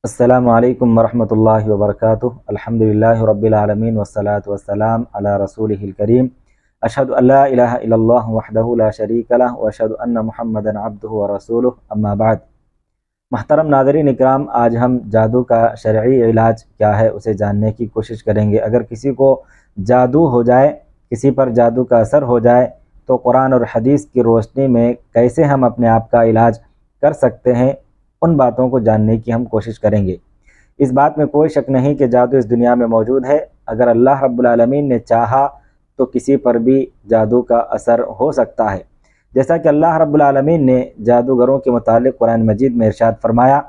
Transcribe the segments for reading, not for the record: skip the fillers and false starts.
السلام علیکم ورحمۃ اللہ وبرکاتہ۔ الحمدللہ رب العالمین والصلاة والسلام علی رسولہ الکریم۔ اشہد ان لا الہ الا اللہ وحدہ لا شریک لہ واشہد ان محمدا عبدہ ورسولہ، اما بعد۔ محترم ناظرین اکرام، آج ہم جادو کا شرعی علاج کیا ہے اسے جاننے کی کوشش کریں گے۔ اگر کسی کو جادو ہو جائے، کسی پر جادو کا اثر ہو جائے، تو قرآن اور حدیث کی روشنی میں کیسے ہم اپنے آپ کا علاج کر سکتے ہیں، ان باتوں کو جاننے کی ہم کوشش کریں گے۔ اس بات میں کوئی شک نہیں کہ جادو اس دنیا میں موجود ہے۔ اگر اللہ رب العالمین نے چاہا تو کسی پر بھی جادو کا اثر ہو سکتا ہے، جیسا کہ اللہ رب العالمین نے جادوگروں کے متعلق قرآن مجید میں ارشاد فرمایا،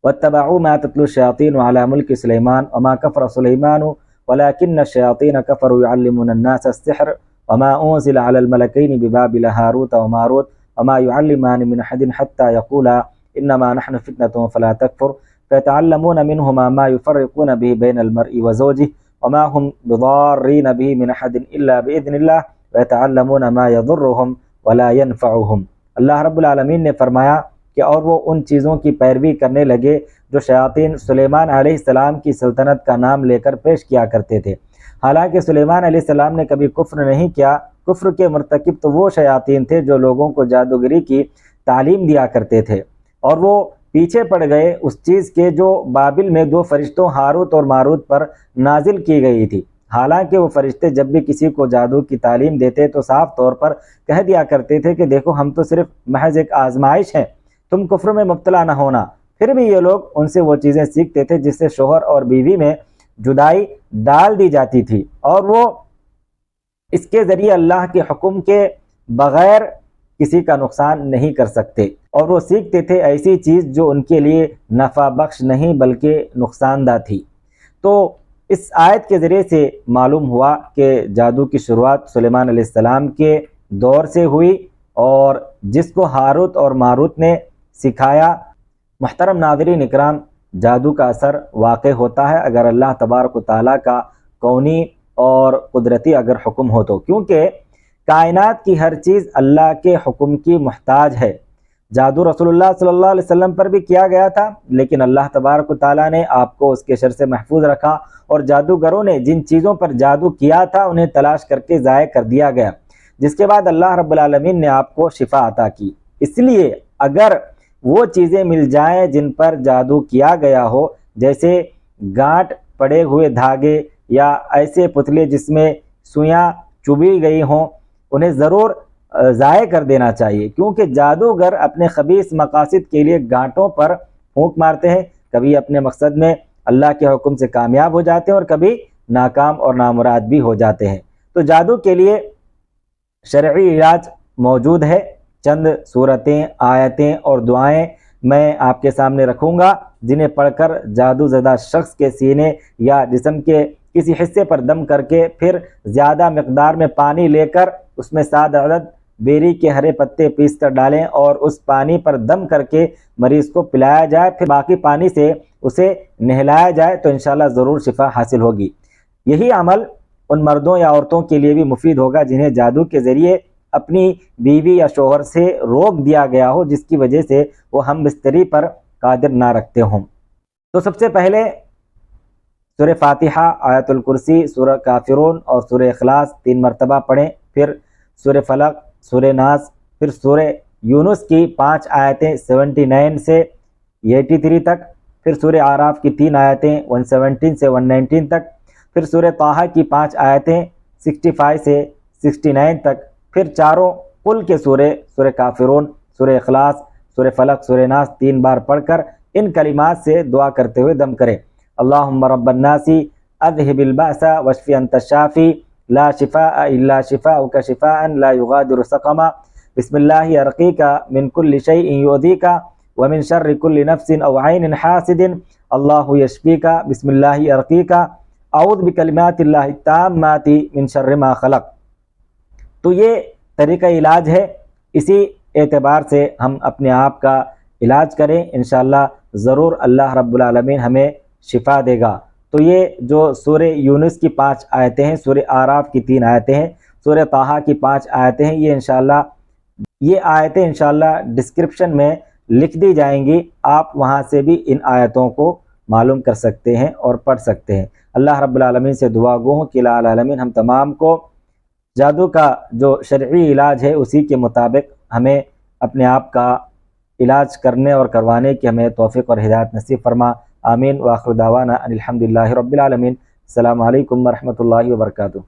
وَاتَّبَعُوا مَا تَتْلُو الشَّيَاطِينُ عَلَى مُلْكِ سُلَيْمَانَ وَمَا كَفَرَ سُلَيْمَانُ وَلَكِنَّ الشَّيَاطِينَ كَفَرُوا يُعَلِّمُونَ النَّاسَ السِّحْرَ وَمَا أُنزِلَ عَلَى الْمَلَكَيْنِ بِبَابِلَ هَارُوتَ وَمَارُوتَ وَمَا يُعَلِّمَانِ مِنْ أَحَدٍ حَتَّى يَقُولَا إِنَّمَا نَحْنُ فِتْنَةٌ فَلَا تَكْفُرْ فَيَتَعَلَّمُونَ مِنْهُمَا مَا يُفَرِّقُونَ بِهِ بَيْنَ الْمَرْءِ وَزَوْجِهِ وَمَا هُمْ بِضَارِّينَ بِهِ مِنْ أَحَدٍ إِلَّا بِإِذْنِ اللَّهِ وَيَتَعَلَّمُونَ مَا يَضُرُّهُمْ وَلَا يَنْفَعُهُمْ۔ اللہ رب العالمین نے فرمایا کہ اور وہ ان چیزوں کی پیروی کرنے لگے جو شیاطین سلیمان علیہ السلام کی سلطنت کا نام لے کر پیش کیا کرتے تھے، حالانکہ سلیمان علیہ السلام نے کبھی کفر نہیں کیا۔ کفر کے مرتکب تو وہ شیاطین تھے جو لوگوں کو جادوگری کی تعلیم دیا کرتے تھے، اور وہ پیچھے پڑ گئے اس چیز کے جو بابل میں دو فرشتوں ہاروت اور ماروت پر نازل کی گئی تھی۔ حالانکہ وہ فرشتے جب بھی کسی کو جادو کی تعلیم دیتے تو صاف طور پر کہہ دیا کرتے تھے کہ دیکھو ہم تو صرف محض ایک آزمائش ہیں، تم کفر میں مبتلا نہ ہونا۔ پھر بھی یہ لوگ ان سے وہ چیزیں سیکھتے تھے جس سے شوہر اور بیوی میں جدائی ڈال دی جاتی تھی، اور وہ اس کے ذریعے اللہ کے حکم کے بغیر کسی کا نقصان نہیں کر سکتے، اور وہ سیکھتے تھے ایسی چیز جو ان کے لیے نفع بخش نہیں بلکہ نقصان دہ تھی۔ تو اس آیت کے ذریعے سے معلوم ہوا کہ جادو کی شروعات سلیمان علیہ السلام کے دور سے ہوئی، اور جس کو ہاروت اور ماروت نے سکھایا۔ محترم ناظرین اکرام، جادو کا اثر واقع ہوتا ہے اگر اللہ تبارک و تعالیٰ کا کونی اور قدرتی اگر حکم ہو تو، کیونکہ کائنات کی ہر چیز اللہ کے حکم کی محتاج ہے۔ جادو رسول اللہ صلی اللہ علیہ وسلم پر بھی کیا گیا تھا، لیکن اللہ تبارک و تعالیٰ نے آپ کو اس کے شر سے محفوظ رکھا، اور جادوگروں نے جن چیزوں پر جادو کیا تھا انہیں تلاش کر کے ضائع کر دیا گیا، جس کے بعد اللہ رب العالمین نے آپ کو شفا عطا کی۔ اس لیے اگر وہ چیزیں مل جائیں جن پر جادو کیا گیا ہو، جیسے گانٹ پڑے ہوئے دھاگے یا ایسے پتلے جس میں سوئیاں چبھی گئی ہوں، انہیں ضرور ضائع کر دینا چاہیے، کیونکہ جادوگر اپنے خبیث مقاصد کے لیے گانٹوں پر پھونک مارتے ہیں، کبھی اپنے مقصد میں اللہ کے حکم سے کامیاب ہو جاتے ہیں اور کبھی ناکام اور نامراد بھی ہو جاتے ہیں۔ تو جادو کے لیے شرعی علاج موجود ہے۔ چند صورتیں، آیتیں اور دعائیں میں آپ کے سامنے رکھوں گا، جنہیں پڑھ کر جادو زدہ شخص کے سینے یا جسم کے کسی حصے پر دم کر کے پھر زیادہ مقدار میں پانی لے کر اس میں 7 عدد بیری کے ہرے پتے پیس کر ڈالیں اور اس پانی پر دم کر کے مریض کو پلایا جائے، پھر باقی پانی سے اسے نہلایا جائے تو انشاءاللہ ضرور شفا حاصل ہوگی۔ یہی عمل ان مردوں یا عورتوں کے لیے بھی مفید ہوگا جنہیں جادو کے ذریعے اپنی بیوی یا شوہر سے روک دیا گیا ہو، جس کی وجہ سے وہ ہم بستری پر قادر نہ رکھتے ہوں۔ تو سب سے پہلے سورہ فاتحہ، آیت الکرسی، سورہ کافرون اور سورہ اخلاص 3 مرتبہ پڑھیں، پھر سورہ فلق، سورہ ناس، پھر سورہ یونس کی 5 آیتیں 79 سے 83 تک، پھر سورہ اعراف کی 3 آیتیں 117 سے 119 تک، پھر سورہ طٰہٰ کی 5 آیتیں 65 سے 69 تک، پھر چاروں قل کے سورہ کافرون، سورہ اخلاص، سورہ فلق، سورہ ناس 3 بار پڑھ کر ان کلمات سے دعا کرتے ہوئے دم کریں۔ اللہم رب الناس اذہب البأس واشف انت الشافی لا شفاء الا شفاؤک شفاء لا یغادر سقما بسم اللہ ارقیک من کل شیء یؤذیک ومن شر کل نفس او عین حاسد اللہ یشفیک بسم اللہ ارقیک اعوذ بکلمات اللہ التامات من شر ما خلق۔ تو یہ طریقہ علاج ہے، اسی اعتبار سے ہم اپنے آپ کا علاج کریں، انشاءاللہ ضرور اللہ رب العالمین ہمیں شفا دے گا۔ تو یہ جو سورہ یونس کی 5 آیتیں ہیں، سورہ اعراف کی 3 آیتیں ہیں، سورہ طٰہٰ کی 5 آیتیں ہیں، یہ آیتیں انشاءاللہ ڈسکرپشن میں لکھ دی جائیں گی، آپ وہاں سے بھی ان آیتوں کو معلوم کر سکتے ہیں اور پڑھ سکتے ہیں۔ اللہ رب العالمین سے دعا گو ہوں کہ الہ العالمین ہم تمام کو جادو کا جو شرعی علاج ہے اسی کے مطابق ہمیں اپنے آپ کا علاج کرنے اور کروانے کی ہمیں توفیق اور ہدایت نصیب فرما۔ آمین۔ وآخر دعوانا ان الحمد للہ رب العالمین۔ السلام علیکم ورحمۃ اللہ وبرکاتہ۔